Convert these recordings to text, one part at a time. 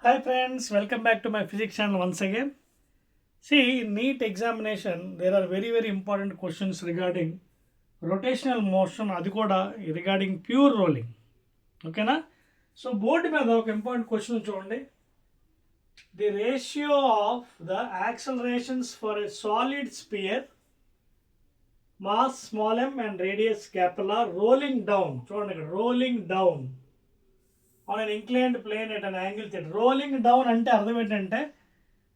Hi friends, welcome back to my physics channel once again. See, in NEET examination, there are very important questions regarding rotational motion, అది కూడా regarding pure rolling. ఓకేనా? So board మీద ఒక important question చూడండి. The ratio of the accelerations for a solid sphere, mass small m and radius capital R rolling down. చూడండి ఇక్కడ rolling down on an inclined plane at an angle theta. Rolling down అంటే అర్థం ఏంటంటే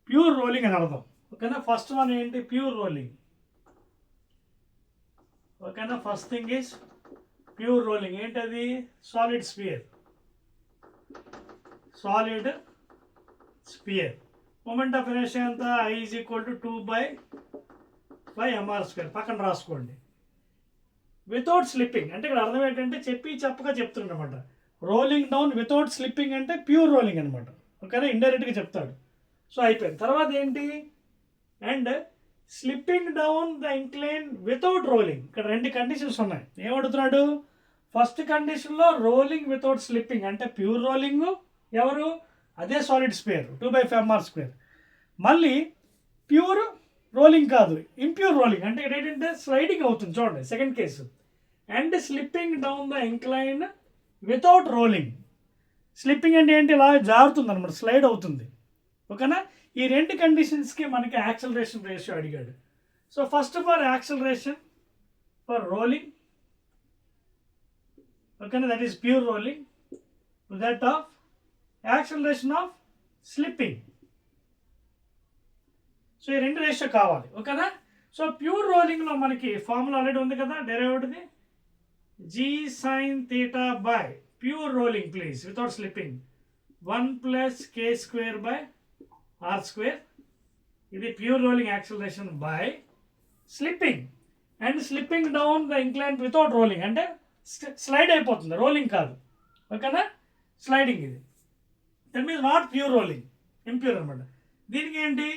pure rolling అని అర్థం. ఓకేనా? First one ఏంటి? Pure rolling. ఓకేనా? First thing is pure rolling. ఏంటది? Solid sphere. Solid sphere moment of inertia ఎంత? I is equal to 2/mr². పక్కన రాసుకోండి. వితౌట్ స్లిప్పింగ్ అంటే ఇక్కడ అర్థం ఏంటంటే చెప్పగా చెప్తుండమాట. రోలింగ్ డౌన్ వితౌట్ స్లిప్పింగ్ అంటే ప్యూర్ రోలింగ్ అనమాట. ఓకేనా? ఇండైరెక్ట్గా చెప్తాడు. సో అయిపోయింది. తర్వాత ఏంటి? And slipping down the incline without rolling. ఇక్కడ రెండు కండిషన్స్ ఉన్నాయి. ఏమడుగుతున్నాడు? ఫస్ట్ కండిషన్లో రోలింగ్ వితౌట్ స్లిప్పింగ్ అంటే ప్యూర్ రోలింగ్. ఎవరు? అదే సాలిడ్ స్పియర్ 2/mr². మళ్ళీ ప్యూర్ రోలింగ్ కాదు, ఇంప్యూర్ రోలింగ్ అంటే ఇక్కడ ఏంటంటే స్లైడింగ్ అవుతుంది. చూడండి second case. And slipping down the incline without rolling. Slipping అంటే ఏంటి? ఇలా జారుతుంది అనమాట, స్లైడ్ అవుతుంది. ఓకేనా? ఈ రెండు కండిషన్స్కి మనకి యాక్సలరేషన్ రేషియో అడిగాడు. So first for acceleration for rolling, ఓకేనా, that is pure rolling, that of acceleration of slipping. So ఈ రెండు రేషియో కావాలి. ఓకేనా? సో ప్యూర్ రోలింగ్లో మనకి ఫార్ములా ఆల్రెడీ ఉంది కదా, డెరైవ్డ్ది. G sin theta by pure rolling, please, without slipping, 1 plus k² by r². ఇది pure rolling acceleration by slipping. And slipping down the incline without rolling అంటే slide అయిపోతుంది, rolling కాదు. ఓకేనా? Sliding ఇది. That means not pure rolling, impure అనమాట. దీనికి ఏంటి?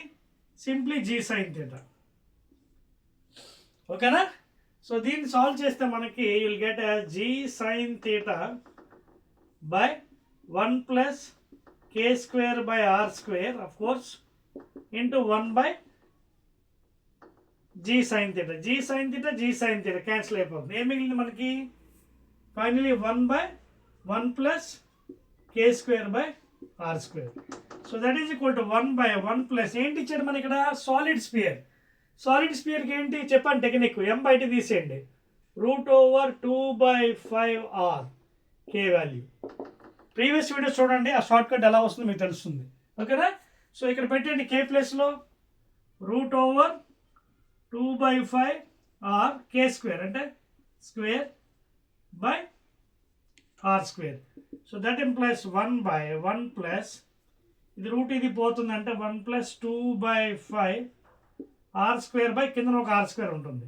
Simply G sin theta. ఓకేనా? సో దీన్ని సాల్వ్ చేస్తే మనకి will get G sin theta by 1 plus k² by r² of course into 1 by G sin theta. G sin theta cancel అయిపోతుంది. ఏం మిగిలింది మనకి? Finally 1 by 1 plus k² by r². So that is equal to 1 by 1 plus ఏంటి ఇచ్చాడు మనకి ఇక్కడ? Solid sphere. Solid స్పియర్కి ఏంటి చెప్పండి టెక్నిక్? m బయట తీసేయండి. √2/5r k value. Previous videos చూడండి, ఆ షార్ట్ కట్ ఎలా వస్తుందో మీకు తెలుస్తుంది. ఓకేనా? సో ఇక్కడ పెట్టండి k ప్లేస్లో √2/5r k² అంటే square by r². So that implies 1 by 1 plus ఇది రూట్ ఇది పోతుందంటే 1 plus 2/5 r² బై కింద ఒక r² ఉంటుంది.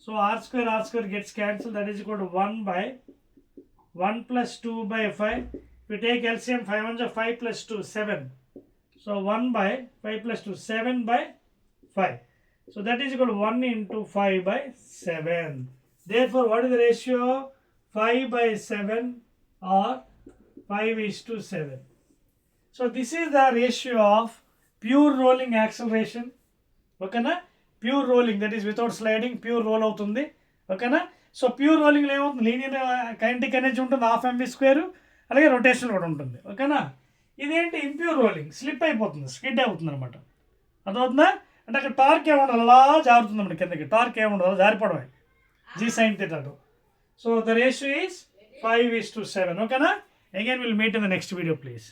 So r² gets cancel. That is equal to 1 by 1 plus 2/5. We take LCM, 5 1 5 plus 2 7. So 1 by 5 plus 2 7 by 5. So that is equal to 1 into 5 by 7. Therefore what is the ratio? 5 by 7 or 5:7. So this is the ratio of pure rolling acceleration. ఓకేనా? Pure rolling that is without sliding, pure roll అవుతుంది. ఓకేనా? So pure రోలింగ్లో ఏమవుతుంది? Linear kinetic energy ఉంటుంది 12 mv², అలాగే rotation కూడా ఉంటుంది. ఓకేనా? ఇదేంటి? ఇంప్యూర్ రోలింగ్, స్లిప్ అయిపోతుంది, స్కిడ్ అవుతుంది అనమాట. అదవుతుందా? అంటే అక్కడ టార్క్ ఏముండదు, అలా జారుతుంది అన్నమాట కిందకి. టార్క్ ఏముండదు, అలా జారిపోవడమే. G sin theta. So the ratio is 5:7. ఓకేనా? Again will meet in the next video please.